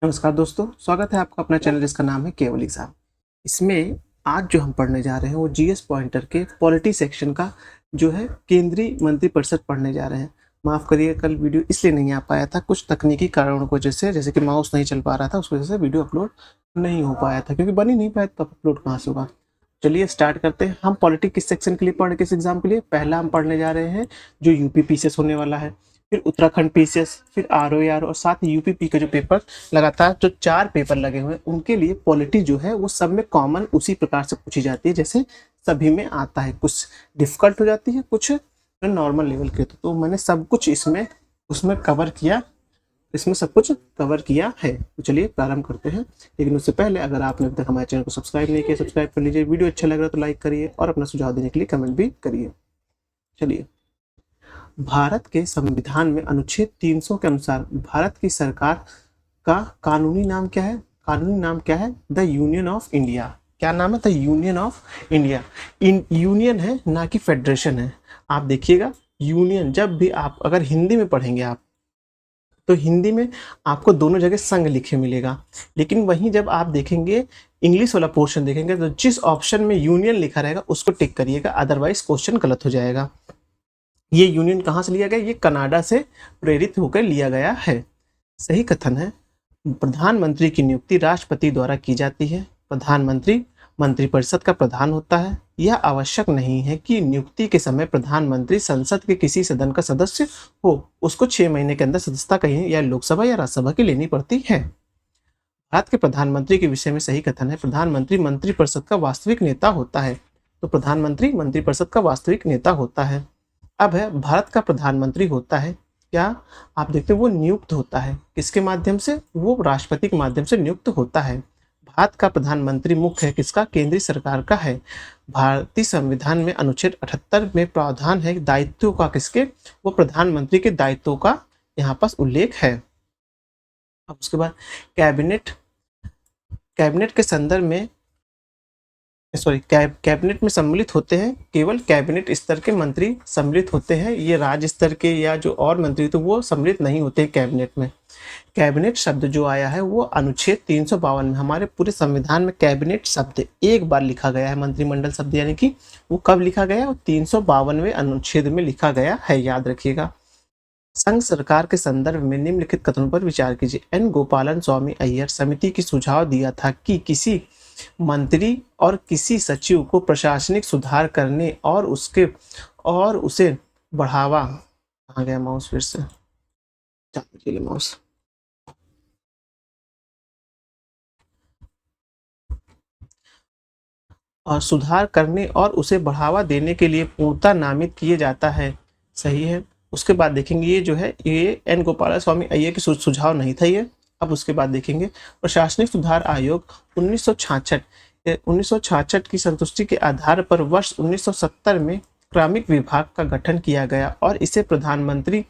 नमस्कार दोस्तों, स्वागत है आपका अपना चैनल जिसका नाम है केवल एग्जाम। इसमें आज जो हम पढ़ने जा रहे हैं वो जीएस पॉइंटर के पॉलिटी सेक्शन का जो है केंद्रीय मंत्रिपरिषद पढ़ने जा रहे हैं। माफ़ करिए, कल वीडियो इसलिए नहीं आ पाया था, कुछ तकनीकी कारणों की वजह से, जैसे कि माउस नहीं चल पा रहा था, उस वजह से वीडियो अपलोड नहीं हो पाया था, क्योंकि बन ही नहीं पाया तो अपलोड कहाँ से होगा। चलिए स्टार्ट करते हैं। हम पॉलिटी किस सेक्शन के लिए पढ़ किस एग्जाम के लिए पहला हम पढ़ने जा रहे हैं जो यूपी पीसीएस होने वाला है, फिर उत्तराखंड पीसीएस, फिर आरओआर और साथ ही यूपी के जो पेपर लगातार जो 4 पेपर लगे हुए हैं उनके लिए पॉलिटी जो है वो सब में कॉमन उसी प्रकार से पूछी जाती है जैसे सभी में आता है। कुछ डिफिकल्ट हो जाती है, कुछ नॉर्मल लेवल के। तो मैंने सब कुछ इसमें उसमें कवर किया, इसमें सब कुछ कवर किया है। तो चलिए प्रारंभ करते हैं। लेकिन उससे पहले अगर आपने अभी तक हमारे चैनल को सब्सक्राइब नहीं किया, सब्सक्राइब कर लीजिए। वीडियो अच्छा लग रहा है तो लाइक करिए और अपना सुझाव देने के लिए कमेंट भी करिए। चलिए, भारत के संविधान में अनुच्छेद 300 के अनुसार भारत की सरकार का कानूनी नाम क्या है? कानूनी नाम क्या है? The union of India. क्या नाम है? The union of India. Union है, ना कि फेडरेशन है। आप देखिएगा, यूनियन जब भी आप अगर हिंदी में पढ़ेंगे आप तो हिंदी में आपको दोनों जगह संघ लिखे मिलेगा, लेकिन वहीं जब आप देखेंगे इंग्लिश वाला पोर्शन देखेंगे तो जिस ऑप्शन में यूनियन लिखा रहेगा उसको टिक करिएगा, अदरवाइज क्वेश्चन गलत हो जाएगा। ये यूनियन कहाँ से लिया गया? ये कनाडा से प्रेरित होकर लिया गया है। सही कथन है। प्रधानमंत्री की नियुक्ति राष्ट्रपति द्वारा की जाती है। प्रधानमंत्री मंत्रिपरिषद का प्रधान होता है। यह आवश्यक नहीं है कि नियुक्ति के समय प्रधानमंत्री संसद के किसी सदन का सदस्य हो, उसको 6 महीने के अंदर सदस्यता कहीं या लोकसभा या राज्यसभा की लेनी पड़ती है। भारत के प्रधानमंत्री के विषय में सही कथन है। प्रधानमंत्री मंत्रिपरिषद का वास्तविक नेता होता है। तो प्रधानमंत्री मंत्रिपरिषद का वास्तविक नेता होता है। अब है, भारत का प्रधानमंत्री होता है क्या? आप देखते हैं वो नियुक्त होता है। किसके माध्यम से? वो राष्ट्रपति के माध्यम से नियुक्त होता है। भारत का प्रधानमंत्री मुख्य है किसका? केंद्रीय सरकार का है। भारतीय संविधान में अनुच्छेद 78 में प्रावधान है दायित्वों का, किसके? वो प्रधानमंत्री के दायित्वों का यहाँ पर उल्लेख है। अब उसके बाद कैबिनेट, कैबिनेट के संदर्भ में कैबिनेट में सम्मिलित होते हैं केवल कैबिनेट स्तर के मंत्री सम्मिलित होते हैं। ये राज्य स्तर के या जो और मंत्री तो वो सम्मिलित नहीं होते हैं कैबिनेट में। कैबिनेट शब्द जो आया है वो अनुच्छेद 352 में, हमारे पूरे संविधान में कैबिनेट शब्द एक बार लिखा गया है। मंत्रिमंडल शब्द यानी कि वो कब लिखा गया? वो 352वें अनुच्छेद में लिखा गया है, याद रखिएगा। संघ सरकार के संदर्भ में निम्नलिखित कथनों पर विचार कीजिए। एन गोपालन स्वामी अय्यर समिति की सुझाव दिया था कि किसी मंत्री और किसी सचिव को प्रशासनिक सुधार करने और उसे बढ़ावा, कहाँ गया माउस? फिर से चलिए माउस, और सुधार करने और उसे बढ़ावा देने के लिए पूर्णतः नामित किए जाता है। सही है। उसके बाद देखेंगे ये जो है ये एन गोपाल स्वामी अय्यर की सुझाव नहीं था ये। अब उसके बाद देखेंगे प्रशासनिक सुधार आयोग 1966 की संतुष्टि के आधार पर वर्ष 1970 में क्रमिक विभाग का गठन किया गया और इसे प्रधानमंत्री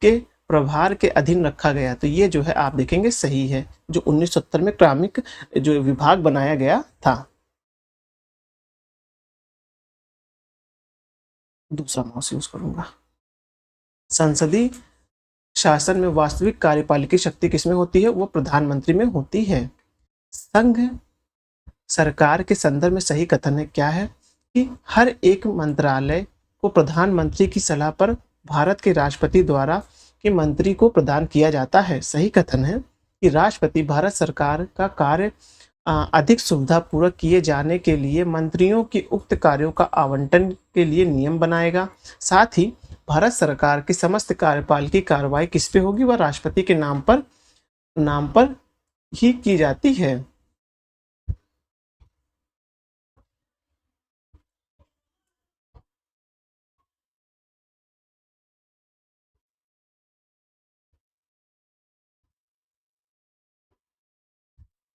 के प्रभार के अधीन रखा गया। तो ये जो है आप देखेंगे सही है, जो 1970 में क्रमिक जो विभाग बनाया गया था। दूसरा माउस यूज करूंगा। संसदीय शासन में वास्तविक कार्यपालिकी शक्ति किसमें होती है? वो प्रधानमंत्री में होती है। संघ सरकार के संदर्भ में सही कथन है क्या है? कि हर एक मंत्रालय को प्रधानमंत्री की सलाह पर भारत के राष्ट्रपति द्वारा के मंत्री को प्रदान किया जाता है। सही कथन है कि राष्ट्रपति भारत सरकार का कार्य अधिक सुविधापूर्वक किए जाने के लिए मंत्रियों की उक्त कार्यों का आवंटन के लिए नियम बनाएगा। साथ ही भारत सरकार की समस्त कार्यपालिकी कार्रवाई किस पे होगी? वह राष्ट्रपति के नाम पर ही की जाती है।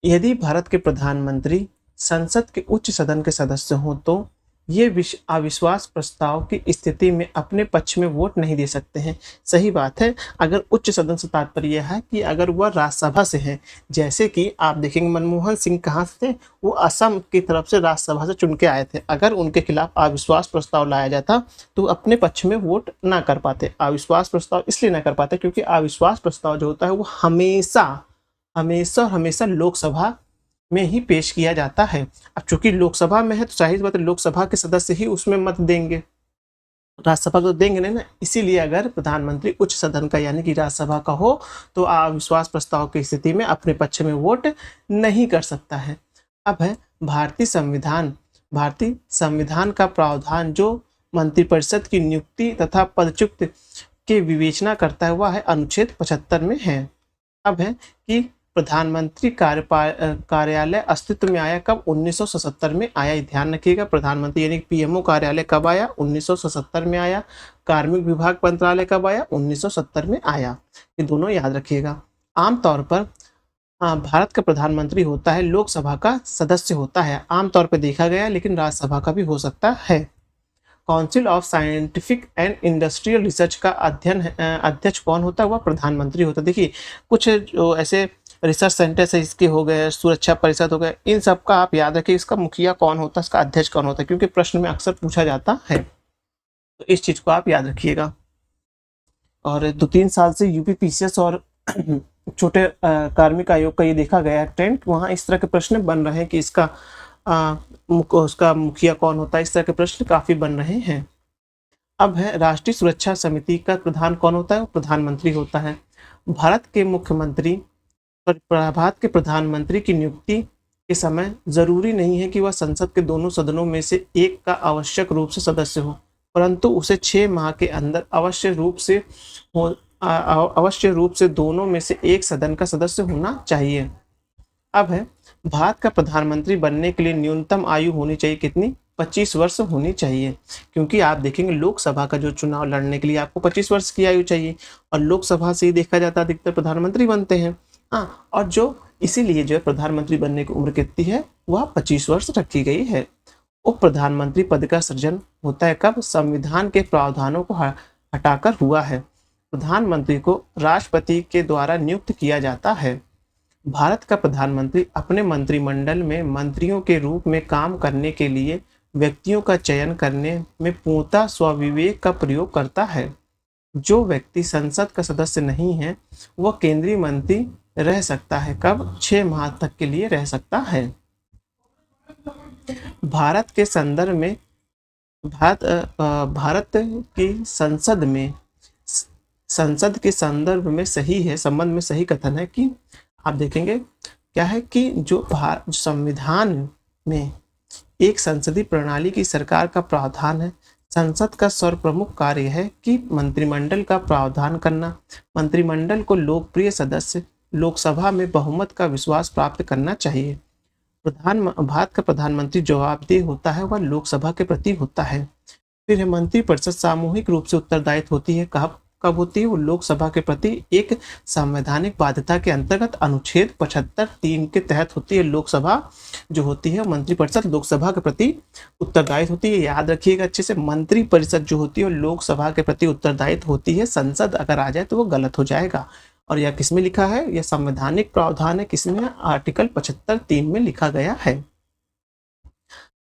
यदि भारत के प्रधानमंत्री संसद के उच्च सदन के सदस्य हों तो ये अविश्वास प्रस्ताव की स्थिति में अपने पक्ष में वोट नहीं दे सकते हैं। सही बात है। अगर उच्च सदन से तात्पर्य है कि अगर वह राज्यसभा से है, जैसे कि आप देखेंगे मनमोहन सिंह कहाँ से थे? वो असम की तरफ से राज्यसभा से चुन के आए थे। अगर उनके खिलाफ अविश्वास प्रस्ताव लाया जाता तो अपने पक्ष में वोट ना कर पाते। अविश्वास प्रस्ताव इसलिए ना कर पाते क्योंकि अविश्वास प्रस्ताव जो होता है वो हमेशा हमेशा लोकसभा में ही पेश किया जाता है। अब चूंकि लोकसभा में है तो जाहिर बात है लोकसभा के सदस्य ही उसमें मत देंगे, राज्यसभा को देंगे नहीं ना। इसीलिए अगर प्रधानमंत्री उच्च सदन का यानी कि राज्यसभा का हो तो अविश्वास प्रस्ताव की स्थिति में अपने पक्ष में वोट नहीं कर सकता है। अब है भारतीय संविधान का प्रावधान जो मंत्रिपरिषद की नियुक्ति तथा पदच्युत की विवेचना करता है वह है अनुच्छेद 75 में है। अब है कि प्रधानमंत्री कार्यालय अस्तित्व में आया कब? 1977 में आया। ध्यान रखिएगा, प्रधानमंत्री यानी पीएमओ कार्यालय कब आया? 1977 में आया। कार्मिक विभाग मंत्रालय कब आया? 1970 में आया। ये दोनों याद रखिएगा। आमतौर पर भारत का प्रधानमंत्री होता है लोकसभा का सदस्य होता है, आमतौर पर देखा गया, लेकिन राज्यसभा का भी हो सकता है। Council of scientific and industrial research का अध्यक्ष कौन होता है? वह प्रधानमंत्री होता है। देखिए कुछ जो ऐसे रिसर्च सेंटर्स है इसके हो गए, सुरक्षा परिषद हो गए, इन सब का आप याद रखिए इसका मुखिया कौन होता है, इसका अध्यक्ष कौन होता है, क्योंकि प्रश्न में अक्सर पूछा जाता है, तो इस चीज को आप याद रखिएगा। और 2-3 साल से यूपीपीसीएस और छोटे कार्मिक आयोग का ये देखा गया है ट्रेंड, वहाँ इस तरह के प्रश्न बन रहे हैं कि इसका उसका मुखिया कौन होता है, इस तरह के प्रश्न काफी बन रहे हैं। अब है राष्ट्रीय सुरक्षा समिति का प्रधान कौन होता है? प्रधानमंत्री होता है। भारत के प्रधानमंत्री की नियुक्ति के समय जरूरी नहीं है कि वह संसद के दोनों सदनों में से एक का आवश्यक रूप से सदस्य हो, परंतु उसे 6 माह के अंदर अवश्य रूप से दोनों में से एक सदन का सदस्य होना चाहिए। अब है भारत का प्रधानमंत्री बनने के लिए न्यूनतम आयु होनी चाहिए कितनी? 25 वर्ष होनी चाहिए, क्योंकि आप देखेंगे लोकसभा का जो चुनाव लड़ने के लिए आपको 25 वर्ष की आयु चाहिए, और लोकसभा से ही देखा जाता है अधिकतर प्रधानमंत्री बनते हैं। और जो इसीलिए जो है प्रधानमंत्री बनने की उम्र कितनी है? वह 25 वर्ष रखी गई है। उप प्रधानमंत्री पद का सृजन होता है कब? संविधान के प्रावधानों को हटाकर हुआ है। प्रधानमंत्री को राष्ट्रपति के द्वारा नियुक्त किया जाता है। भारत का प्रधानमंत्री अपने मंत्रिमंडल में मंत्रियों के रूप में काम करने के लिए व्यक्तियों का चयन करने में पूर्णतः स्वविवेक का प्रयोग करता है। जो व्यक्ति संसद का सदस्य नहीं है वह केंद्रीय मंत्री रह सकता है। कब? 6 माह तक के लिए रह सकता है। भारत के संदर्भ में भारत की संसद के संदर्भ में सही है, संबंध में सही कथन है कि आप देखेंगे क्या है कि जो संविधान में एक संसदीय प्रणाली की सरकार का प्रावधान है। संसद का सर्वप्रमुख कार्य है कि मंत्रिमंडल का प्रावधान करना, मंत्रिमंडल को लोकप्रिय सदस्य, लोकसभा में बहुमत का विश्वास प्राप्त करना चाहिए। भारत का प्रधानमंत्री जवाबदेह होता है, वह लोकसभा के प्रति होता है। फिर मंत्रिपरिषद सामूहिक रूप से उत्तरदायित्व होती है। कब होती है? वो लोकसभा के प्रति एक संवैधानिक बाध्यता के अंतर्गत अनुच्छेद 75(3) के तहत होती है। लोकसभा जो होती है मंत्रिपरिषद लोकसभा के प्रति उत्तरदायित्व होती है। याद रखिएगा अच्छे से, मंत्रिपरिषद जो होती है लोकसभा के प्रति उत्तरदायित्व होती है। संसद अगर आ जाए तो वो गलत हो जाएगा। और यह किसमें लिखा है? यह संवैधानिक प्रावधान है, किसमें? आर्टिकल 75(3) में लिखा गया है।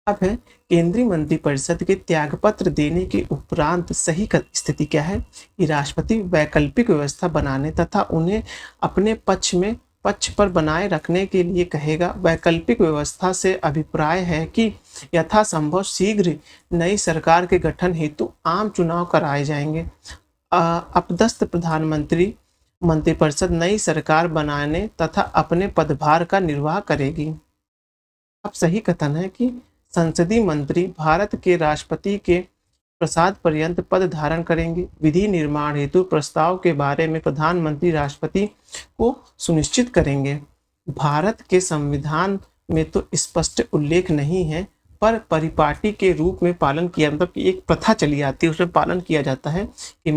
अब है केंद्रीय मंत्रिपरिषद के त्यागपत्र देने के उपरांत सही स्थिति क्या है कि राष्ट्रपति वैकल्पिक व्यवस्था बनाने तथा उन्हें अपने पक्ष पर बनाए रखने के लिए कहेगा। वैकल्पिक व्यवस्था से अभिप्राय है कि यथासंभव शीघ्र नई सरकार के गठन हेतु आम चुनाव कराए जाएंगे। अपदस्थ मंत्रिपरिषद नई सरकार बनाने तथा अपने पदभार का निर्वाह करेगी। अब सही कथन है कि संसदीय मंत्री भारत के राष्ट्रपति के प्रसाद पर्यंत पद धारण करेंगे। विधि निर्माण हेतु प्रस्ताव के बारे में प्रधानमंत्री राष्ट्रपति को सुनिश्चित करेंगे। भारत के संविधान में तो स्पष्ट उल्लेख नहीं है, पर परिपाटी के रूप में पालन किया, मतलब कि एक प्रथा चली आती है, उसमें पालन किया जाता है कि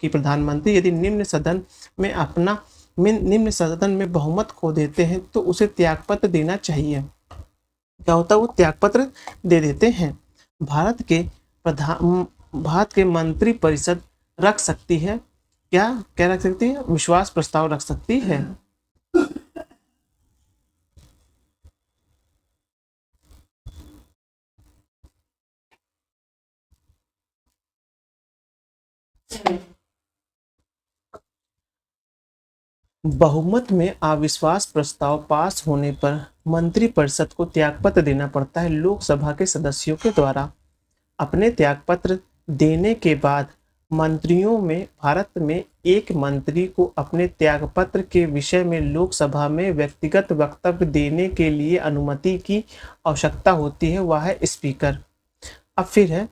प्रधानमंत्री यदि निम्न सदन में बहुमत खो देते हैं तो उसे त्यागपत्र देना चाहिए। क्या होता है? वो त्यागपत्र दे देते हैं। भारत के मंत्रिपरिषद रख सकती है क्या रख सकती है? विश्वास प्रस्ताव रख सकती है। बहुमत में अविश्वास प्रस्ताव पास होने पर मंत्रिपरिषद को त्यागपत्र देना पड़ता है। लोकसभा के सदस्यों के द्वारा अपने त्यागपत्र देने के बाद मंत्रियों में भारत में एक मंत्री को अपने त्यागपत्र के विषय में लोकसभा में व्यक्तिगत वक्तव्य देने के लिए अनुमति की आवश्यकता होती है, वह है स्पीकर। अब फिर है,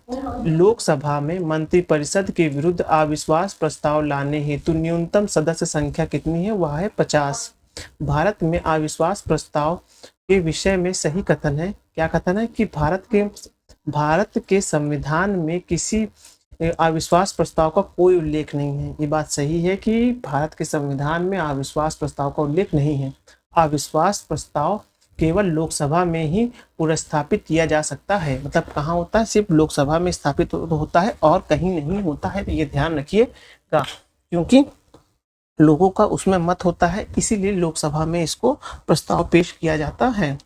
लोकसभा में मंत्रिपरिषद के विरुद्ध अविश्वास प्रस्ताव लाने हेतु न्यूनतम सदस्य संख्या कितनी है, वह है 50। भारत में अविश्वास प्रस्ताव के विषय में सही कथन है, क्या कथन है कि भारत के संविधान में किसी अविश्वास प्रस्ताव का कोई उल्लेख नहीं है। ये बात सही है कि भारत के संविधान में अविश्वास प्रस्ताव का उल्लेख नहीं है। अविश्वास प्रस्ताव केवल लोकसभा में ही पुरस्थापित किया जा सकता है। मतलब कहाँ होता है, सिर्फ लोकसभा में स्थापित होता है और कहीं नहीं होता है। ये ध्यान रखिएगा, क्योंकि लोगों का उसमें मत होता है, इसीलिए लोकसभा में इसको प्रस्ताव पेश किया जाता है।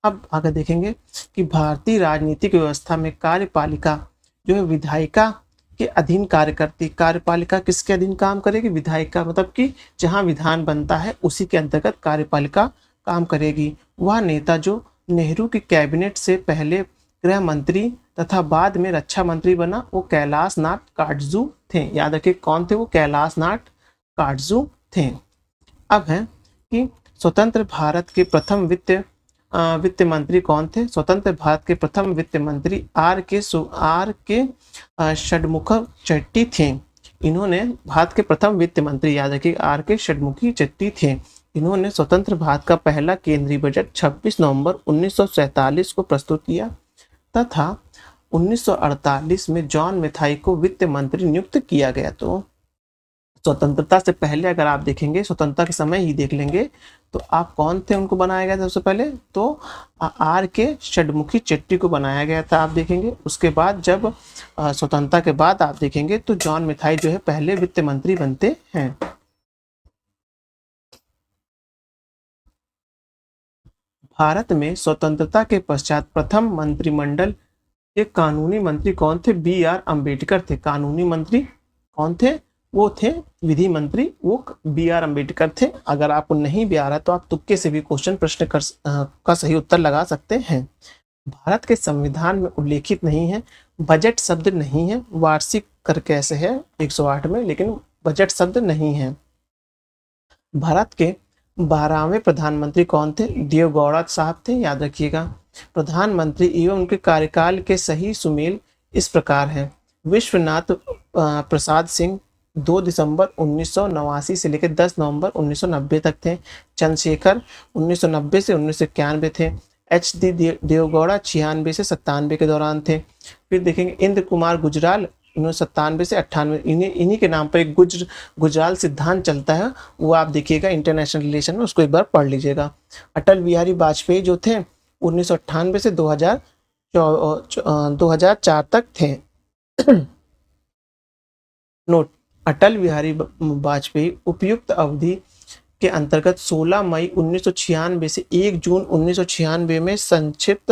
अब आगे देखेंगे कि भारतीय राजनीतिक व्यवस्था में कार्यपालिका जो है विधायिका के अधीन कार्य करती। कार्यपालिका किसके अधीन काम करेगी, विधायिका। मतलब कि जहां विधान बनता है उसी के अंतर्गत कार्यपालिका काम करेगी। वह नेता जो नेहरू की कैबिनेट से पहले गृह मंत्री तथा बाद में रक्षा मंत्री बना, वो कैलाश नाथ काटजू थे। याद रखिए कौन थे वो, कैलाश नाथ काटजू थे। अब है कि स्वतंत्र भारत के प्रथम वित्त मंत्री कौन थे। स्वतंत्र भारत के प्रथम वित्त मंत्री आर के षडमुख चट्टी थे। इन्होंने भारत के प्रथम वित्त मंत्री, याद रखिए आर के षडमुखी चट्टी थे। इन्होंने स्वतंत्र भारत का पहला केंद्रीय बजट 26 नवंबर 1947 को प्रस्तुत किया तथा 1948 में जॉन मैथाई को वित्त मंत्री नियुक्त किया गया। तो स्वतंत्रता से पहले अगर आप देखेंगे, स्वतंत्रता के समय ही देख लेंगे तो आप कौन थे उनको बनाया गया था सबसे पहले, तो आर के षडमुखी चट्टी को बनाया गया था, आप देखेंगे। उसके बाद जब स्वतंत्रता के बाद आप देखेंगे तो जॉन मैथाई जो है पहले वित्त मंत्री बनते हैं। भारत में स्वतंत्रता के पश्चात प्रथम मंत्रिमंडल के कानूनी मंत्री कौन थे, बी आर अम्बेडकर थे। कानूनी मंत्री कौन थे, वो थे विधि मंत्री, वो बी आर अम्बेडकर थे। अगर आपको नहीं भी आ रहा तो आप तुक्के से भी क्वेश्चन प्रश्न का सही उत्तर लगा सकते हैं। भारत के संविधान में उल्लेखित नहीं है, बजट शब्द नहीं है। वार्षिक कर कैसे है 108 में, लेकिन बजट शब्द नहीं है। भारत के 12वें प्रधानमंत्री कौन थे, देवगौड़ा साहब थे, याद रखिएगा। प्रधानमंत्री एवं उनके कार्यकाल के सही सुमेल इस प्रकार है। विश्वनाथ प्रसाद सिंह 2 दिसंबर 1989 से लेकर 10 नवंबर 1990 तक थे। चंद्रशेखर 1990 से 1991 थे। एच डी देवगौड़ा 96 से 97 के दौरान थे। फिर देखेंगे इंद्र कुमार गुजराल 1997 से 98, इन्हीं के नाम पर एक गुजराल सिद्धांत चलता है, वो आप देखिएगा इंटरनेशनल रिलेशन में, उसको एक बार पढ़ लीजिएगा। अटल बिहारी वाजपेयी जो थे 1998 से 2004 तक थे। नोट, अटल बिहारी वाजपेयी उपयुक्त अवधि के अंतर्गत 16 मई 1996 से 1 जून 1996 में संक्षिप्त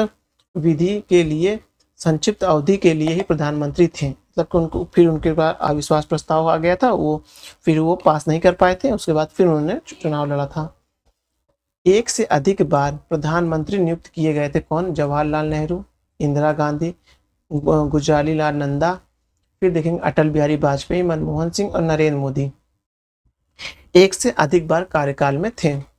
अवधि के लिए ही प्रधानमंत्री थे। मतलब उनको फिर उनके बाद अविश्वास प्रस्ताव आ गया था, फिर वो पास नहीं कर पाए थे। उसके बाद फिर उन्होंने चुनाव लड़ा था। एक से अधिक बार प्रधानमंत्री नियुक्त किए गए थे, कौन, जवाहरलाल नेहरू, इंदिरा गांधी, गुजराली लाल नंदा, फिर देखेंगे अटल बिहारी वाजपेयी, मनमोहन सिंह और नरेंद्र मोदी एक से अधिक बार कार्यकाल में थे।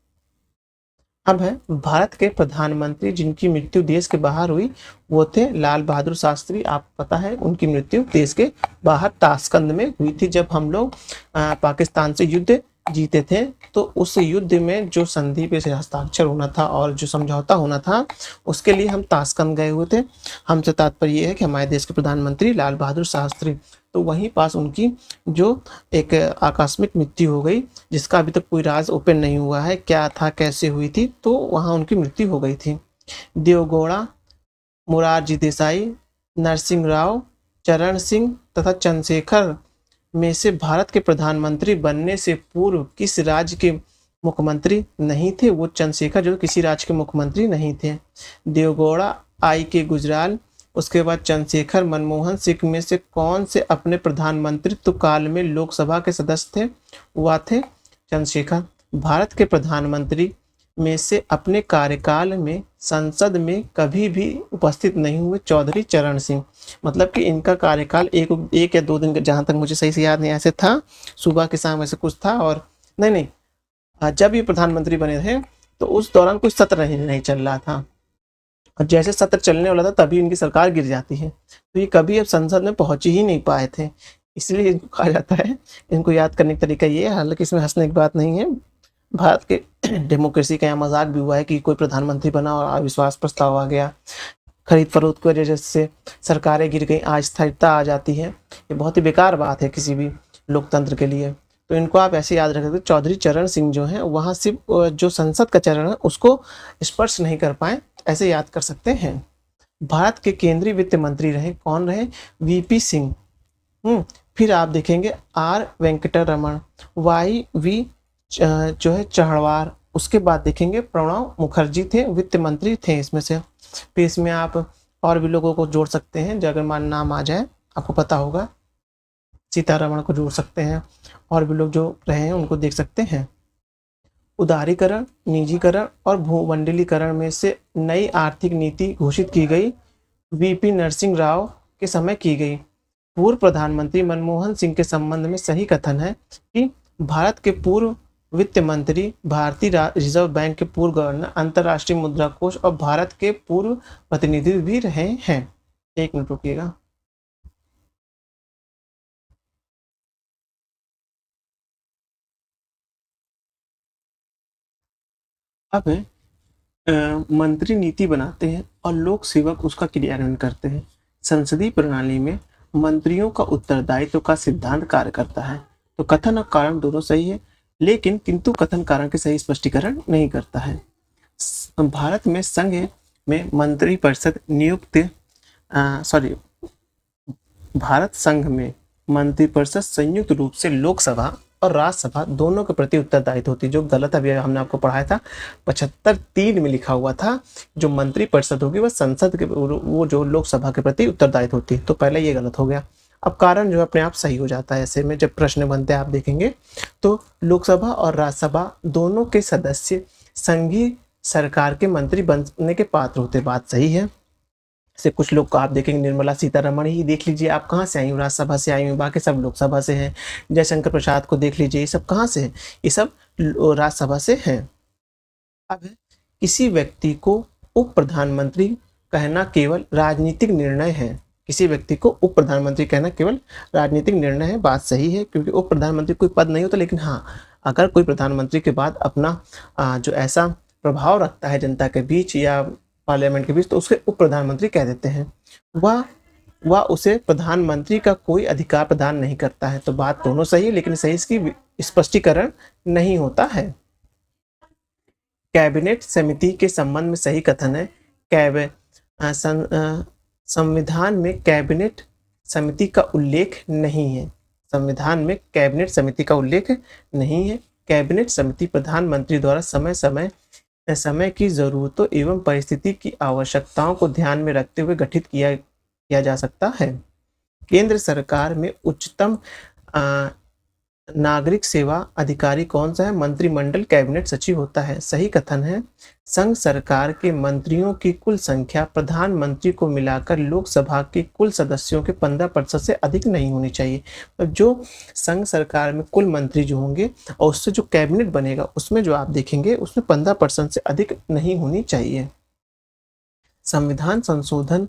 अब है भारत के प्रधानमंत्री जिनकी मृत्यु देश के बाहर हुई, वो थे लाल बहादुर शास्त्री। आप पता है उनकी मृत्यु देश के बाहर ताशकंद में हुई थी, जब हम लोग पाकिस्तान से युद्ध जीते थे। तो उस युद्ध में जो संधि पे हस्ताक्षर होना था और जो समझौता होना था, उसके लिए हम ताशकंद गए हुए थे। हमसे तात्पर्य ये है कि हमारे देश के प्रधानमंत्री लाल बहादुर शास्त्री, तो वहीं पास उनकी जो एक आकस्मिक मृत्यु हो गई, जिसका अभी तक कोई राज ओपन नहीं हुआ है, क्या था कैसे हुई थी, तो वहाँ उनकी मृत्यु हो गई थी। देवगौड़ा, मोरारजी देसाई, नरसिंह राव, चरण सिंह तथा चंद्रशेखर में से भारत के प्रधानमंत्री बनने से पूर्व किस राज्य के मुख्यमंत्री नहीं थे, वो चंद्रशेखर जो किसी राज्य के मुख्यमंत्री नहीं थे। देवगौड़ा, आई के गुजराल, उसके बाद चंद्रशेखर, मनमोहन सिंह में से कौन से अपने प्रधानमंत्रित्व काल में लोकसभा के सदस्य थे, वह थे चंद्रशेखर। भारत के प्रधानमंत्री में से अपने कार्यकाल में संसद में कभी भी उपस्थित नहीं हुए चौधरी चरण सिंह। मतलब कि इनका कार्यकाल एक या 2 दिन का, जहाँ तक मुझे सही से याद नहीं, ऐसे था, सुबह के शाम ऐसे कुछ था। और नहीं, जब ये प्रधानमंत्री बने थे तो उस दौरान कोई सत्र नहीं चल रहा था, और जैसे सत्र चलने वाला था तभी इनकी सरकार गिर जाती है। तो ये कभी अब संसद में पहुंच ही नहीं पाए थे, इसलिए इनको कहा जाता है। इनको याद करने का तरीका ये है, हालांकि इसमें हंसने की बात नहीं है। भारत के डेमोक्रेसी का यहाँ मजाक भी हुआ है कि कोई प्रधानमंत्री बना और अविश्वास प्रस्ताव आ गया, खरीद फरोख्त की वजह से सरकारें गिर गई, अस्थिरता आ जाती है। ये बहुत ही बेकार बात है किसी भी लोकतंत्र के लिए। तो इनको आप ऐसे याद रखें, चौधरी चरण सिंह जो हैं वहाँ सिर्फ जो संसद का चरण है उसको स्पर्श नहीं कर पाए, ऐसे याद कर सकते हैं। भारत के केंद्रीय वित्त मंत्री रहे, कौन रहे? वीपी सिंह। फिर आप देखेंगे आर वेंकटरमण, वाई वी जो है चढ़वार। उसके बाद देखेंगे प्रणब मुखर्जी थे, वित्त मंत्री थे इसमें से। फिर इसमें आप और भी लोगों को जोड़ सकते हैं, अगर मान नाम आ जाए आपको पता होगा, सीतारमण को जोड़ सकते हैं, और भी लोग जो रहे हैं उनको देख सकते हैं। उदारीकरण, निजीकरण और भूमंडलीकरण में से नई आर्थिक नीति घोषित की गई वीपी नरसिंह राव के समय की गई। पूर्व प्रधानमंत्री मनमोहन सिंह के संबंध में सही कथन है कि भारत के पूर्व वित्त मंत्री, भारतीय रिजर्व बैंक के पूर्व गवर्नर, अंतर्राष्ट्रीय मुद्रा कोष और भारत के पूर्व प्रतिनिधि भी रहे हैं। 1 मिनट रुकिएगा। अब मंत्री नीति बनाते हैं और लोक सेवक उसका क्रियान्वयन करते हैं। संसदीय प्रणाली में मंत्रियों का उत्तरदायित्व का सिद्धांत कार्य करता है। तो कथन और कारण दोनों सही है, लेकिन किंतु कथन कारण के सही स्पष्टीकरण नहीं करता है। भारत में संघ में मंत्री परिषद नियुक्त भारत संघ में मंत्रिपरिषद संयुक्त रूप से लोकसभा और राज्यसभा दोनों के प्रति उत्तरदायित्व होती है, जो गलत अभी हमने आपको पढ़ाया था 75(3) में लिखा हुआ था, जो मंत्रिपरिषद होगी वह संसद के, वो जो लोकसभा के प्रति उत्तरदायित्व होती है। तो पहले ये गलत हो गया। अब कारण जो अपने आप सही हो जाता है ऐसे में, जब प्रश्न बनते हैं आप देखेंगे तो लोकसभा और राज्यसभा दोनों के सदस्य संघीय सरकार के मंत्री बनने के पात्र होते। बात सही है। से कुछ लोग को आप देखेंगे, निर्मला सीतारमण ही देख लीजिए, आप कहाँ से आई हूँ? राज्यसभा से आई हूँ, बाकी सब लोकसभा से हैं। जयशंकर प्रसाद को देख लीजिए, ये सब कहाँ से हैं? ये सब राज्यसभा से हैं। अब किसी व्यक्ति को उप प्रधानमंत्री कहना केवल राजनीतिक निर्णय है। किसी व्यक्ति को उप प्रधानमंत्री कहना केवल राजनीतिक निर्णय है। बात सही है, क्योंकि उप प्रधानमंत्री कोई पद नहीं होता, लेकिन हाँ, अगर कोई प्रधानमंत्री के बाद अपना जो ऐसा प्रभाव रखता है जनता के बीच या पार्लियामेंट के बीच, तो उसके उप प्रधानमंत्री कह देते हैं। वह उसे प्रधानमंत्री का कोई अधिकार प्रदान नहीं करता है। तो बात दोनों सही है, लेकिन सही इसकी स्पष्टीकरण नहीं होता है। कैबिनेट समिति के संबंध में सही कथन है, संविधान में कैबिनेट समिति का उल्लेख नहीं है। संविधान में कैबिनेट समिति का उल्लेख नहीं है। कैबिनेट समिति प्रधानमंत्री द्वारा समय की जरूरतों एवं परिस्थिति की आवश्यकताओं को ध्यान में रखते हुए गठित किया जा सकता है। केंद्र सरकार में उच्चतम नागरिक सेवा अधिकारी कौन सा है? मंत्रिमंडल कैबिनेट सचिव होता है। सही कथन है, संघ सरकार के मंत्रियों की कुल संख्या प्रधानमंत्री को मिलाकर लोकसभा के कुल सदस्यों के 15% से अधिक नहीं होनी चाहिए। तो जो संघ सरकार में कुल मंत्री जो होंगे और उससे जो कैबिनेट बनेगा उसमें जो आप देखेंगे उसमें 15% से अधिक नहीं होनी चाहिए। संविधान संशोधन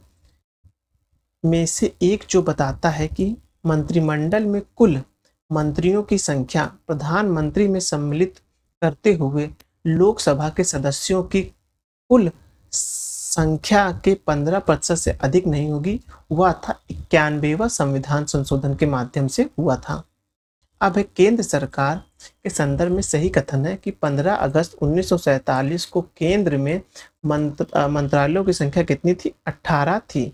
में से एक जो बताता है कि मंत्रिमंडल में कुल मंत्रियों की संख्या प्रधानमंत्री में सम्मिलित करते हुए लोकसभा के सदस्यों की कुल संख्या के 15% से अधिक नहीं होगी, वह था 91वां संविधान संशोधन के माध्यम से हुआ था। अब केंद्र सरकार के संदर्भ में सही कथन है कि 15 अगस्त 1947 को केंद्र में मंत्रालयों की संख्या कितनी थी? 18 थी।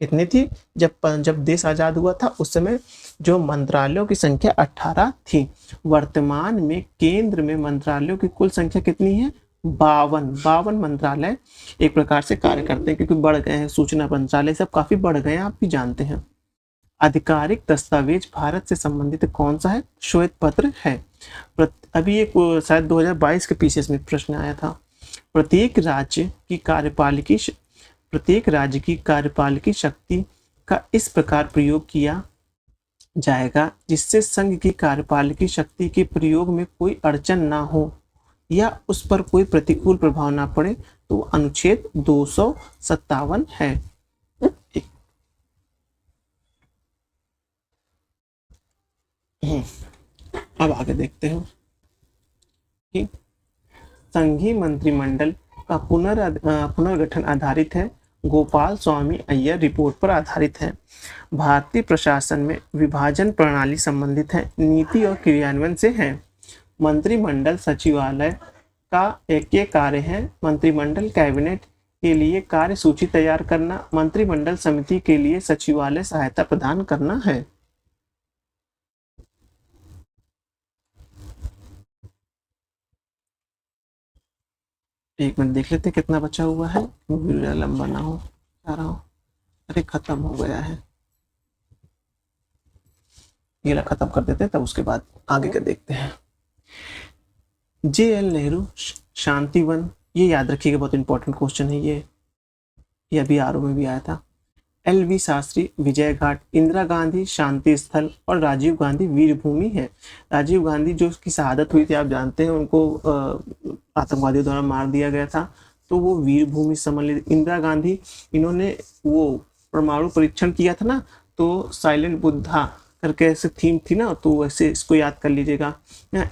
कितनी थी? जब देश आज़ाद हुआ था उस समय जो मंत्रालयों की संख्या 18 थी। वर्तमान में केंद्र में मंत्रालयों की कुल संख्या कितनी है? 52 मंत्रालय एक प्रकार से कार्य करते हैं, क्योंकि बढ़ गए हैं। सूचना मंत्रालय सब काफी बढ़ गए हैं, आप भी जानते हैं। आधिकारिक दस्तावेज भारत से संबंधित कौन सा है? श्वेत पत्र है। अभी एक शायद 2022 के पीसीएस में प्रश्न आया था। प्रत्येक राज्य की कार्यपालिकी शक्ति का इस प्रकार प्रयोग किया जाएगा जिससे संघ की कार्यपालिकी शक्ति के प्रयोग में कोई अड़चन ना हो या उस पर कोई प्रतिकूल प्रभाव ना पड़े, तो अनुच्छेद 257 है। अब आगे देखते हैं कि संघीय मंत्रिमंडल का पुनर्गठन आधारित है, गोपाल स्वामी अय्यर रिपोर्ट पर आधारित है। भारतीय प्रशासन में विभाजन प्रणाली संबंधित है, नीति और क्रियान्वयन से है। मंत्रिमंडल सचिवालय का एक कार्य है मंत्रिमंडल कैबिनेट के लिए कार्य सूची तैयार करना, मंत्रिमंडल समिति के लिए सचिवालय सहायता प्रदान करना है। एक मिनट देख लेते कितना बचा हुआ है, वीडियो लंबा ना हो जा रहा हूँ। अरे खत्म हो गया है, ये खत्म कर देते हैं, तब उसके बाद आगे का देखते हैं। JL नेहरू शांतिवन, ये याद रखिएगा, बहुत इंपॉर्टेंट क्वेश्चन है ये अभी आरओ में भी आया था। LV शास्त्री विजय घाट, इंदिरा गांधी शांति स्थल और राजीव गांधी वीर भूमि है। राजीव गांधी जो उसकी शहादत हुई थी आप जानते हैं, उनको आतंकवादियों द्वारा मार दिया गया था, तो वो वीर भूमि समझ लीजिए। इंदिरा गांधी, इन्होंने वो परमाणु परीक्षण किया था ना, तो साइलेंट बुद्धा करके ऐसे थीम थी ना, तो वैसे इसको याद कर लीजिएगा।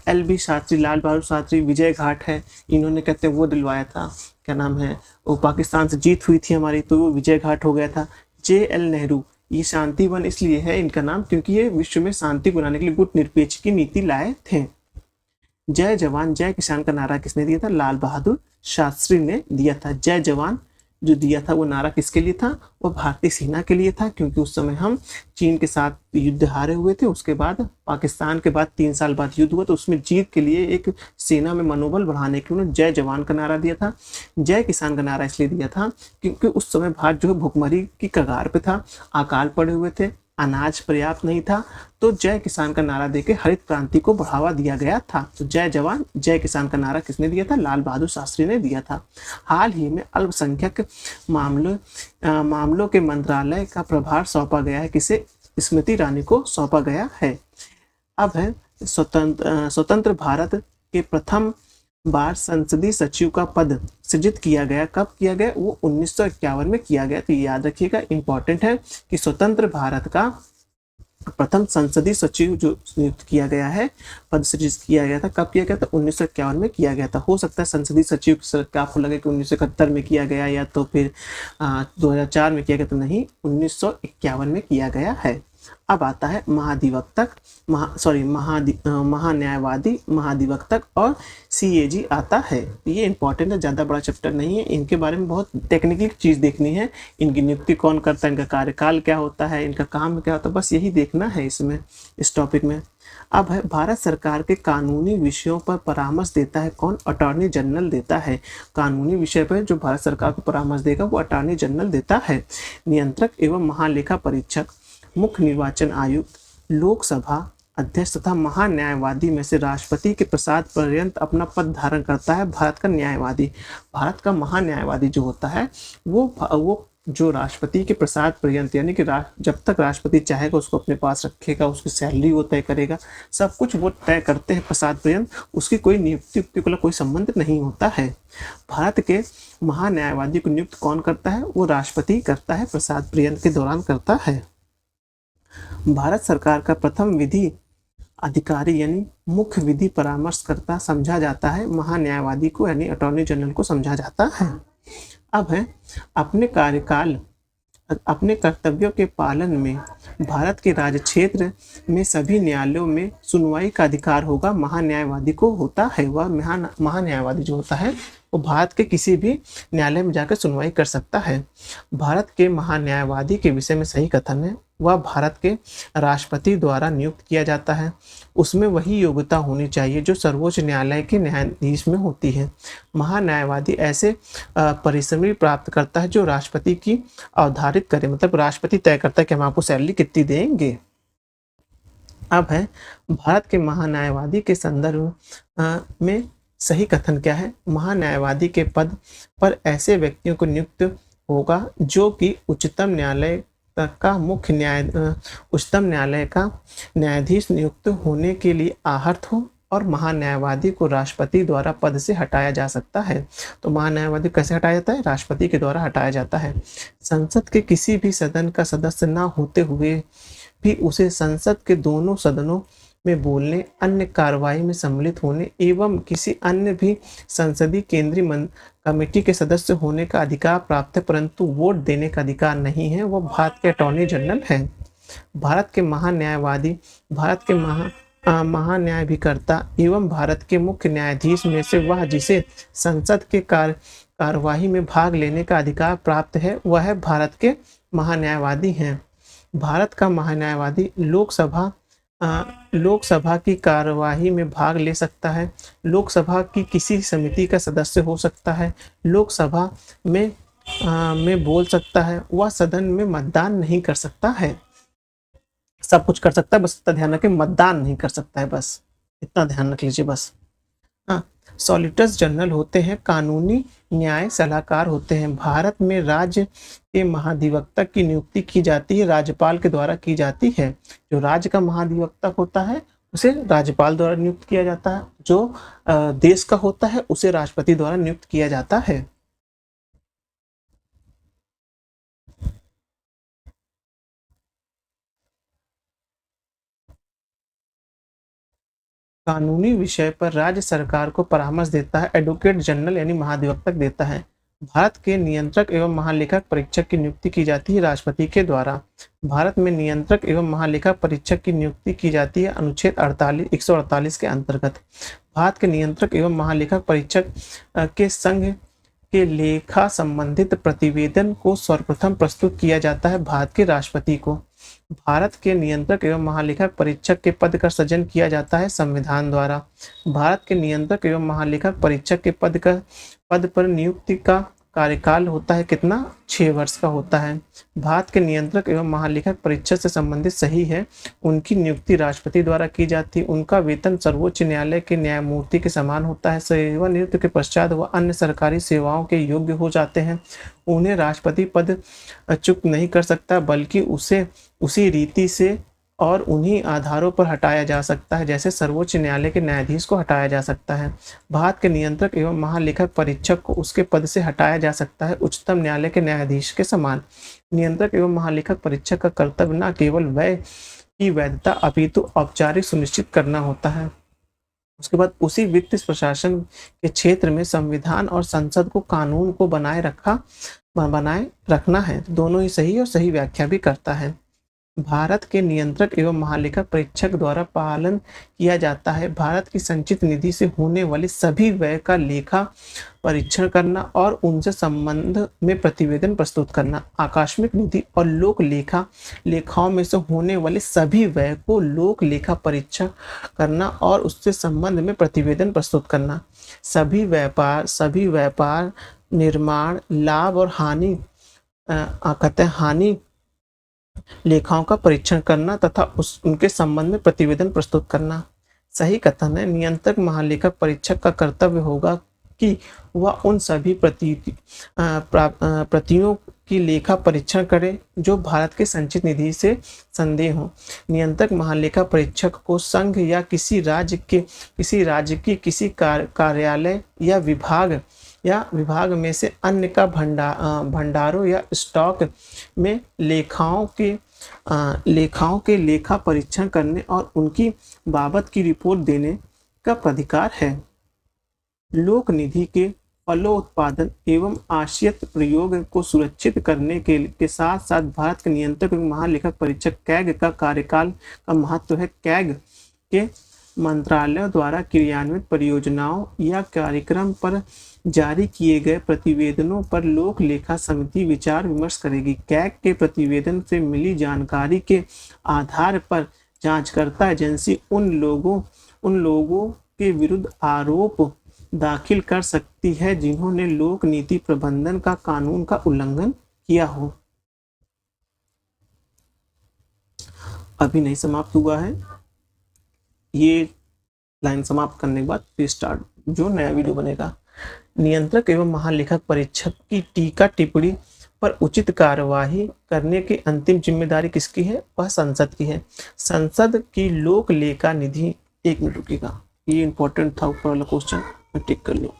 LB शास्त्री लाल बहादुर शास्त्री विजय घाट है, इन्होंने कहते हैं वो दिलवाया था, क्या नाम है, वो पाकिस्तान से जीत हुई थी हमारी, तो वो विजय घाट हो गया था। JL नेहरू, ये शांति वन इसलिए है इनका नाम क्योंकि ये विश्व में शांति बनाने के लिए गुटनिरपेक्ष की नीति लाए थे। जय जवान जय किसान का नारा किसने दिया था? लाल बहादुर शास्त्री ने दिया था। जय जवान जो दिया था वो नारा किसके लिए था? वो भारतीय सेना के लिए था, क्योंकि उस समय हम चीन के साथ युद्ध हारे हुए थे। उसके बाद पाकिस्तान के बाद 3 साल बाद युद्ध हुआ, तो उसमें जीत के लिए एक सेना में मनोबल बढ़ाने के लिए उन्होंने जय जवान का नारा दिया था। जय किसान का नारा इसलिए दिया था क्योंकि उस समय भारत जो है भुखमरी की कगार पे था, अकाल पड़े हुए थे, अनाज पर्याप्त नहीं था, तो जय किसान का नारा देके हरित क्रांति को बढ़ावा दिया गया था। तो जय जवान जय किसान का नारा किसने दिया था? लाल बहादुर शास्त्री ने दिया था। हाल ही में अल्पसंख्यक मामलों के मंत्रालय का प्रभार सौंपा गया है, किसे? स्मृति ईरानी को सौंपा गया है। अब है स्वतंत्र भारत के प्रथम बार संसदीय सचिव का पद सृजित किया गया। कब किया गया? वो 1951 में किया गया। तो याद रखिएगा, इंपॉर्टेंट है कि स्वतंत्र भारत का प्रथम संसदीय सचिव जो नियुक्त किया गया है, पद सृजित किया गया था। कब किया गया था? 1951 में किया गया था। हो सकता है संसदीय सचिव का आपको लगे कि 1971 में किया गया या तो फिर 2004 में किया गया, तो नहीं, 1951 में किया गया है। अब आता है महान्यायवादी, महाधिवक्तक और CAG आता है। ये इंपॉर्टेंट है, ज़्यादा बड़ा चैप्टर नहीं है, इनके बारे में बहुत टेक्निकल चीज़ देखनी है। इनकी नियुक्ति कौन करता है, इनका कार्यकाल क्या होता है, इनका काम क्या होता है, बस यही देखना है इसमें, इस टॉपिक में। अब है भारत सरकार के कानूनी विषयों पर परामर्श देता है कौन? अटॉर्नी जनरल देता है। कानूनी विषय पर जो भारत सरकार को परामर्श देगा वो अटॉर्नी जनरल देता है। नियंत्रक एवं महालेखा परीक्षक, मुख्य निर्वाचन आयुक्त, लोकसभा अध्यक्ष तथा महान्यायवादी में से राष्ट्रपति के प्रसाद पर्यंत अपना पद धारण करता है भारत का न्यायवादी। भारत का महान्यायवादी जो होता है वो जो राष्ट्रपति के प्रसाद पर्यंत, यानी कि जब तक राष्ट्रपति चाहेगा उसको अपने पास रखेगा, उसकी सैलरी वो तय करेगा, सब कुछ वो तय करते हैं प्रसाद पर्यंत, उसकी कोई नियुक्ति का कोई संबंध नहीं होता है। भारत के महान्यायवादी को नियुक्त कौन करता है? वो राष्ट्रपति करता है, प्रसाद पर्यंत के दौरान करता है। भारत सरकार का प्रथम विधि अधिकारी यानी मुख्य विधि परामर्शकर्ता समझा जाता है महान्यायवादी को, यानी अटॉर्नी जनरल को समझा जाता है। अब है अपने कर्तव्यों के पालन में भारत के राज्य क्षेत्र में सभी न्यायालयों में सुनवाई का अधिकार होगा, महान्यायवादी को होता है। वह महान्यायवादी जो होता है वो भारत के किसी भी न्यायालय में जाकर सुनवाई कर सकता है। भारत के महान्यायवादी के विषय में सही कथन है, वह भारत के राष्ट्रपति द्वारा नियुक्त किया जाता है। उसमें वही योग्यता होनी चाहिए जो सर्वोच्च न्यायालय के न्यायाधीश में होती है। महान्यायवादी ऐसे परिश्रमी प्राप्त करता है जो राष्ट्रपति की अवधारित करे, मतलब राष्ट्रपति तय करता है कि हम आपको सैलरी कितनी देंगे। अब है भारत के महान्यायवादी के संदर्भ में सही कथन क्या है। महान्यायवादी के पद पर ऐसे व्यक्तियों को नियुक्त होगा जो कि उच्चतम न्यायालय का न्यायाधीश नियुक्त होने के लिए आहर्त हो और महान्यायवादी को राष्ट्रपति द्वारा पद से हटाया जा सकता है। तो महान्यायवादी कैसे हटाया जाता है? राष्ट्रपति के द्वारा हटाया जाता है। संसद के किसी भी सदन का सदस्य न होते हुए भी उसे संसद के दोनों सदनों में बोलने, अन्य कार्रवाई में सम्मिलित होने एवं किसी अन्य भी संसदीय केंद्रीय कमेटी के सदस्य होने का अधिकार प्राप्त है, परंतु वोट देने का अधिकार नहीं है। वो भारत के अटॉर्नी जनरल हैं। भारत के महान्यायवादी भारत के महान्यायाधिकर्ता एवं भारत के मुख्य न्यायाधीश में से वह जिसे संसद के कार्यवाही में भाग लेने का अधिकार प्राप्त है, वह भारत के महान्यायवादी हैं। भारत का महान्यायवादी लोकसभा की कार्यवाही में भाग ले सकता है, लोकसभा की किसी समिति का सदस्य हो सकता है, लोकसभा में बोल सकता है, वह सदन में मतदान नहीं कर सकता है। सब कुछ कर सकता है, बस इतना ध्यान रखें, मतदान नहीं कर सकता है, बस इतना ध्यान रख लीजिए बस। हाँ, सॉलिसिटर्स जनरल होते हैं कानूनी न्याय सलाहकार होते हैं। भारत में राज्य के महाधिवक्ता की नियुक्ति की जाती है, राज्यपाल के द्वारा की जाती है। जो राज्य का महाधिवक्ता होता है उसे राज्यपाल द्वारा नियुक्त किया जाता है, जो देश का होता है उसे राष्ट्रपति द्वारा नियुक्त किया जाता है। कानूनी विषय पर राज्य सरकार को परामर्श देता है, एडवोकेट जनरल यानी महाधिवक्ता देता है। भारत के नियंत्रक एवं महालेखा परीक्षक की नियुक्ति की जाती है राष्ट्रपति के द्वारा। भारत में नियंत्रक एवं महालेखा परीक्षक की नियुक्ति की जाती है अनुच्छेद 148 के अंतर्गत। भारत के नियंत्रक एवं महालेखा परीक्षक के संघ के लेखा संबंधित प्रतिवेदन को सर्वप्रथम प्रस्तुत किया जाता है भारत के राष्ट्रपति को। भारत के नियंत्रक एवं महालेखा परीक्षक के पद का सृजन किया जाता है संविधान द्वारा। भारत के नियंत्रक एवं महालेखा परीक्षक के पद पर नियुक्ति का कार्यकाल होता है कितना? 6 वर्ष का होता है। भारत के नियंत्रक एवं महालेखा परीक्षक से संबंधित सही है, उनकी नियुक्ति राष्ट्रपति द्वारा की जाती है। उनका वेतन सर्वोच्च न्यायालय के न्यायमूर्ति के समान होता है। सेवानिवृत्ति के पश्चात वह अन्य सरकारी सेवाओं के योग्य हो जाते हैं। उन्हें राष्ट्रपति पद च्युत नहीं कर सकता, बल्कि उसे उसी रीति से और उन्हीं आधारों पर हटाया जा सकता है जैसे सर्वोच्च न्यायालय के न्यायाधीश को हटाया जा सकता है। भारत के नियंत्रक एवं महालेखक परीक्षक को उसके पद से हटाया जा सकता है उच्चतम न्यायालय के न्यायाधीश के समान। नियंत्रक एवं महालेखक परीक्षक का कर्तव्य न केवल व्यय की वैधता अपितु औपचारिक सुनिश्चित करना होता है। उसके बाद उसी वित्त प्रशासन के क्षेत्र में संविधान और संसद को कानून को बनाए रखना है। दोनों ही सही और सही व्याख्या भी करता है। भारत के नियंत्रक एवं महालेखा परीक्षक द्वारा पालन किया जाता है भारत की संचित निधि से होने वाले सभी व्यय का लेखा परीक्षण करना और उनसे संबंध में प्रतिवेदन प्रस्तुत करना। आकस्मिक निधि और लोक लेखाओं में से होने वाले सभी व्यय को लोक लेखा परीक्षण करना और उससे संबंध में प्रतिवेदन प्रस्तुत करना। सभी व्यापार निर्माण लाभ और हानि लेखाओं का परीक्षण करना तथा उनके संबंध में प्रतिवेदन प्रस्तुत करना। सही कथन है। नियंत्रक महालेखा परीक्षक का कर्तव्य होगा कि वह उन सभी प्रतियों की लेखा परीक्षण करे जो भारत के संचित निधि से संदेह हो। नियंत्रक महालेखा परीक्षक को संघ या किसी राज्य की किसी कार्यालय या विभाग में से अन्य का भंडारों या स्टॉक में लेखाओं के लेखा परीक्षण करने और उनकी बाबत की रिपोर्ट देने का अधिकार है। लोक निधि के फलोत्पादन एवं आश्रित प्रयोग को सुरक्षित करने के साथ साथ भारत के नियंत्रक महालेखा परीक्षक कैग का कार्यकाल का महत्व है। कैग के मंत्रालय द्वारा क्रियान्वित परियोजनाओं या कार्यक्रम पर जारी किए गए प्रतिवेदनों पर लोक लेखा समिति विचार विमर्श करेगी। कैग के प्रतिवेदन से मिली जानकारी के आधार पर जांचकर्ता एजेंसी उन लोगों के विरुद्ध आरोप दाखिल कर सकती है जिन्होंने लोक नीति प्रबंधन का कानून का उल्लंघन किया हो। अभी नहीं समाप्त हुआ है। ये लाइन समाप्त करने के बाद फिर स्टार्ट जो नया वीडियो बनेगा। नियंत्रक एवं महालेखक परीक्षक की टीका टिप्पणी पर उचित कार्यवाही करने की अंतिम जिम्मेदारी किसकी है? वह संसद की है। संसद की लोक लेखा निधि, 1 मिनट रुकिएगा, ये इंपॉर्टेंट था, ऊपर वाला क्वेश्चन मैं टिक कर लूँ।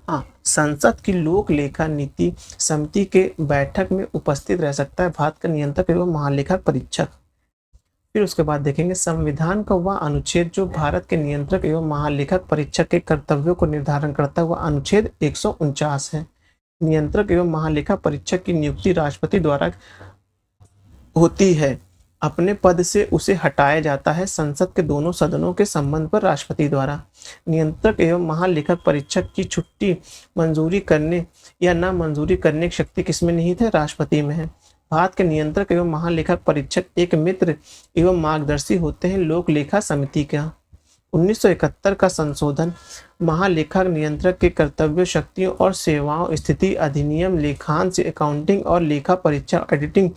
हाँ, संसद की लोक लेखा नीति समिति के बैठक में उपस्थित रह सकता है भारत का नियंत्रक एवं महालेखक परीक्षक। फिर उसके बाद देखेंगे संविधान का वह अनुच्छेद जो भारत के नियंत्रक एवं महालेखक परीक्षक के कर्तव्यों को निर्धारण करता है, वह अनुच्छेद 149 है। नियंत्रक एवं महालेखा परीक्षक की नियुक्ति राष्ट्रपति द्वारा होती है। अपने पद से उसे हटाया जाता है संसद के दोनों सदनों के संबंध पर राष्ट्रपति द्वारा। नियंत्रक एवं महालेखक परीक्षक की छुट्टी मंजूरी करने या ना मंजूरी करने की शक्ति किसमें निहित है? राष्ट्रपति में है। भारत के नियंत्रक एवं महालेखक परीक्षक एक मित्र एवं मार्गदर्शी होते हैं लोक लेखा समिति का। 1971 का संशोधन महालेखा नियंत्रक के कर्तव्य, शक्तियों और सेवाओं स्थिति अधिनियम लेखांश, अकाउंटिंग और लेखा परीक्षा ऑडिटिंग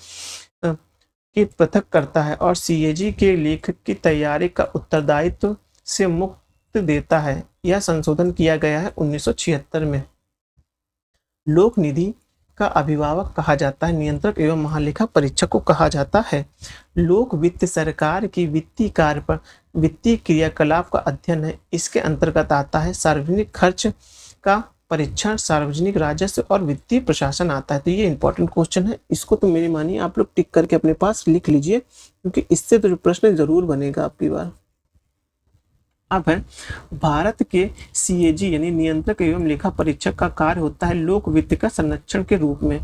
की पृथक करता है और सीएजी के लेखक की तैयारी का उत्तरदायित्व से मुक्त देता है। यह संशोधन किया गया है 1976 में। लोक निधि का अभिभावक कहा जाता है नियंत्रक एवं महालेखा परीक्षक को कहा जाता है। लोक वित्त सरकार की वित्तीय कार्य पर वित्तीय क्रियाकलाप का अध्ययन है। इसके अंतर्गत आता है सार्वजनिक खर्च का परीक्षण, सार्वजनिक राजस्व और वित्तीय प्रशासन आता है। तो ये इंपॉर्टेंट क्वेश्चन है, इसको तो मेरी मानिए आप लोग टिक करके अपने पास लिख लीजिए, क्योंकि इससे तो प्रश्न जरूर बनेगा आपकी बार। अब है भारत के सीएजी यानी नियंत्रक एवं लेखा परीक्षक का कार्य होता है लोक वित्त का संरक्षण के रूप में।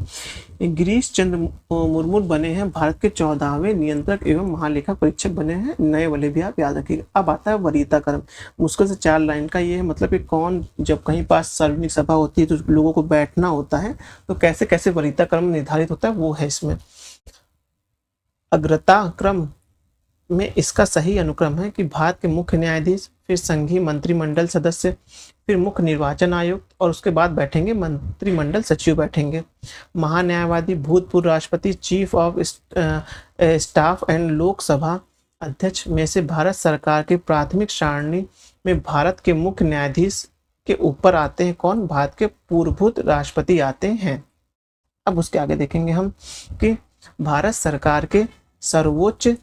गिरीश चंद्र मुर्मू बने हैं भारत के 14वें नियंत्रक एवं महालेखा परीक्षक बने हैं, नए वाले भी आप याद रखिएगा। अब आता है वरीयता क्रम, मुश्किल से 4 लाइन का ये है, मतलब कि कौन जब कहीं पास सार्वजनिक सभा होती है तो लोगों को बैठना होता है, तो कैसे कैसे वरीयता क्रम निर्धारित होता है वो है इसमें। अग्रता क्रम में इसका सही अनुक्रम है कि भारत के मुख्य न्यायाधीश, फिर संघीय मंत्रिमंडल सदस्य, फिर मुख्य निर्वाचन आयुक्त और उसके बाद बैठेंगे मंत्रिमंडल सचिव बैठेंगे। महान्यायवादी, भूतपूर्व राष्ट्रपति, chief of staff and Lok Sabha अध्यक्ष में से भारत सरकार की प्राथमिक सारणी में भारत के मुख्य न्यायाधीश के ऊपर आते हैं कौन? भारत के पूर्वभूत राष्ट्रपति आते हैं। अब उसके आगे देखेंगे हम कि भारत सरकार के सर्वोच्च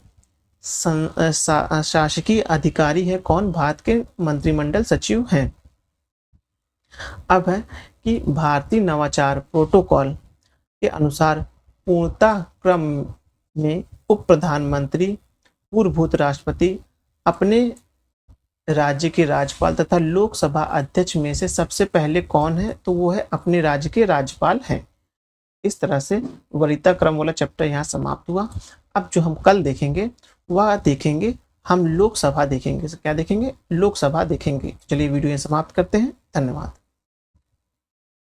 शासकीय अधिकारी है कौन? भारत के मंत्रिमंडल सचिव हैं। अब है कि भारतीय नवाचार प्रोटोकॉल के अनुसार पूर्णता क्रम में उप प्रधानमंत्री, पूर्वभूत राष्ट्रपति, अपने राज्य के राज्यपाल तथा लोकसभा अध्यक्ष में से सबसे पहले कौन है? तो वो है अपने राज्य के राज्यपाल हैं। इस तरह से वरीयता क्रम वाला चैप्टर यहाँ समाप्त हुआ। अब जो हम कल देखेंगे वह देखेंगे हम लोकसभा देखेंगे। क्या देखेंगे? लोकसभा देखेंगे। चलिए वीडियो यहाँ समाप्त करते हैं। धन्यवाद।